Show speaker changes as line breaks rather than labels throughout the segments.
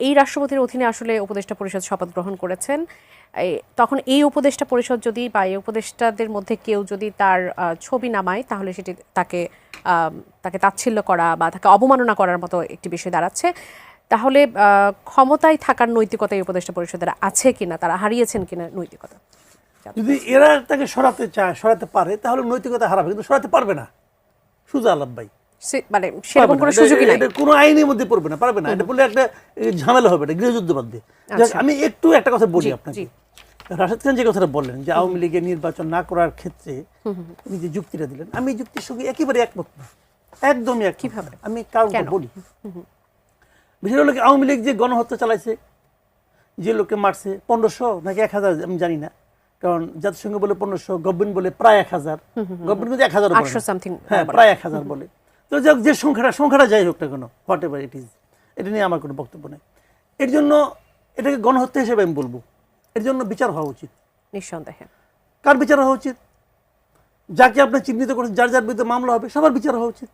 এই রাষ্ট্রপতির অধীনে আসলে উপদেষ্টা পরিষদ শপথ গ্রহণ করেছেন। তখন এই উপদেষ্টা পরিষদ যদি বা এই উপদেষ্টাদের মধ্যে কেউ যদি তার ছবি নামায়, তাহলে সেটি তাকে তাকে তাচ্ছিল্য করা বা তাকে অবমাননা করার মতো একটি বিষয় দাঁড়াচ্ছে। তাহলে ক্ষমতায় থাকার নৈতিকতা এই উপদেষ্টা পরিষদের আছে কিনা, তারা হারিয়েছেন কিনা নৈতিকতা?
যদি এরা তাকে সরাতে চায়, সরাতে পারে, তাহলে নৈতিকতা হারাবে, কিন্তু সরাতে পারবে না। সুজা আলাপ ভাই,
মানে সেরকম কোনো সুযোগই নাই,
কোনো আইনের মধ্যে পড়বে না, পারবে না। এটা বললে একটা ঝামেলা হবে, এটা গৃহযুদ্ধ বাঁধবে। আমি একটু একটা কথা বলি আপনাকে। রাশেদ খান যে কথাটা বললেন যে আওয়ামী লীগের নির্বাচন না করার ক্ষেত্রে উনি যে যুক্তিটা দিলেন, আমি এই যুক্তির সঙ্গে একেবারে একমত না, একদমই এক।
কিভাবে?
আমি কারণটা বলি। বিষয় হলো আওয়ামী লীগ যে গণহত্যা চালাইছে, যে লোককে মারছে 1500 নাকি 1000 আমি জানি না, কারণ জাতিসংঘ বলে 1500, গভর্নমেন্ট বলে প্রায় 1000, গভর্নমেন্ট কিন্তু 1000, হ্যাঁ প্রায় 1000 বলে। তো যে সংখ্যাটা যাই হোক না কেন, হোয়াট এভার ইট ইজ, এটা নিয়ে আমার কোনো বক্তব্য নেই। এর জন্য এটাকে গণহত্যা হিসেবে আমি বলবো। এর জন্য বিচার হওয়া উচিত,
নিঃসন্দেহে।
কার বিচার হওয়া উচিত? যাকে আপনি চিহ্নিত করেন, যার যার বিরুদ্ধে মামলা হবে, সবার বিচার হওয়া উচিত।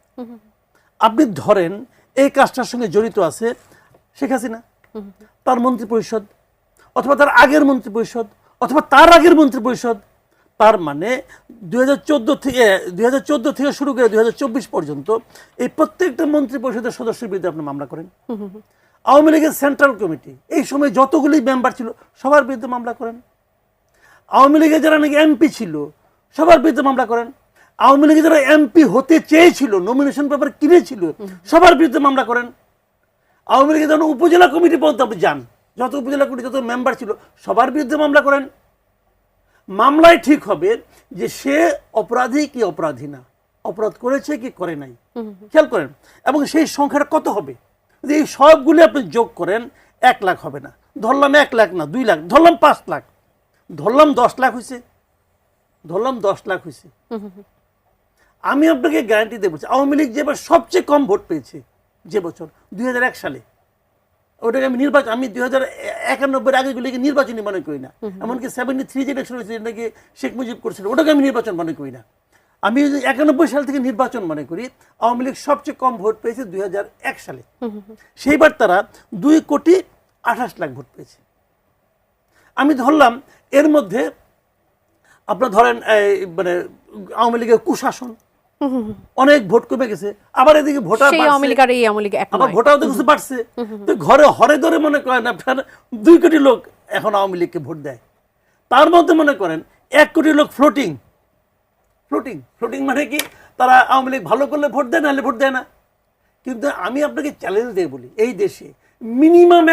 আপনি ধরেন এই কাজটার সঙ্গে জড়িত আছে শেখ হাসিনা, তার মন্ত্রী পরিষদ, অথবা তার আগের মন্ত্রী পরিষদ, অথবা তার আগের মন্ত্রী পরিষদ। তার মানে 2014 থেকে শুরু করে 2024 পর্যন্ত এই প্রত্যেকটা মন্ত্রী পরিষদের সদস্যের বিরুদ্ধে আপনি মামলা করেন। আওয়ামী লীগের সেন্ট্রাল কমিটি এই সময় যতগুলি মেম্বার ছিল সবার বিরুদ্ধে মামলা করেন। আওয়ামী লীগের যারা নাকি এমপি ছিল সবার বিরুদ্ধে মামলা করেন। আওয়ামী লীগের যারা এমপি হতে চেয়েছিল, নমিনেশন পেপার কিনেছিল, সবার বিরুদ্ধে মামলা করেন। আওয়ামী লীগের যখন উপজেলা কমিটি পর্যন্ত আপনি যান, যত উপজেলা কমিটি যত মেম্বার ছিল সবার বিরুদ্ধে মামলা করেন। মামলায় ঠিক হবে যে সে অপরাধী কি অপরাধী না, অপরাধ করেছে কি করে নাই, খেয়াল করেন। এবং সেই সংখ্যাটা কত হবে? যদি এই সবগুলি আপনি যোগ করেন 1 লাখ হবে না। ধরলাম 1 লাখ না, 2 লাখ, ধরলাম 5 লাখ, ধরলাম 10 লাখ হয়েছে, ধরলাম 10 লাখ হয়েছে। আমি আপনাকে গ্যারান্টি দিয়ে বলছি, আওয়ামী লীগ যেবার সবচেয়ে কম ভোট পেয়েছে যে বছর 2001 সালে, ওটাকে আমি 2091 আগেগুলিকে নির্বাচনী মনে করি না। এমনকি 73 যে ইলেকশন হয়েছে নাকি শেখ মুজিব করেছিল, ওটাকে আমি নির্বাচন মনে করি না। আমি 91 সাল থেকে নির্বাচন মনে করি। আওয়ামী লীগ সবচেয়ে কম ভোট পেয়েছে 2001 সালে। সেইবার তারা 2,28,00,000 ভোট পেয়েছে। আমি ধরলাম এর মধ্যে আপনার ধরেন মানে আওয়ামী লীগের কুশাসন, অনেক ভোট কমে গেছে। আবার এদিকে ভোটার ভোটার বাড়ছে। তো ঘরে হরে ধরে মনে করেন আপনার 2 কোটি লোক এখন আওয়ামী লীগকে ভোট দেয়। তার মধ্যে মনে করেন 1 কোটি লোক ফ্লোটিং। মানে কি, তারা আওয়ামী লীগ ভালো করলে ভোট দেয়, নাহলে ভোট দেয় না। কিন্তু আমি আপনাকে চ্যালেঞ্জ দিয়ে বলি, এই দেশে মিনিমাম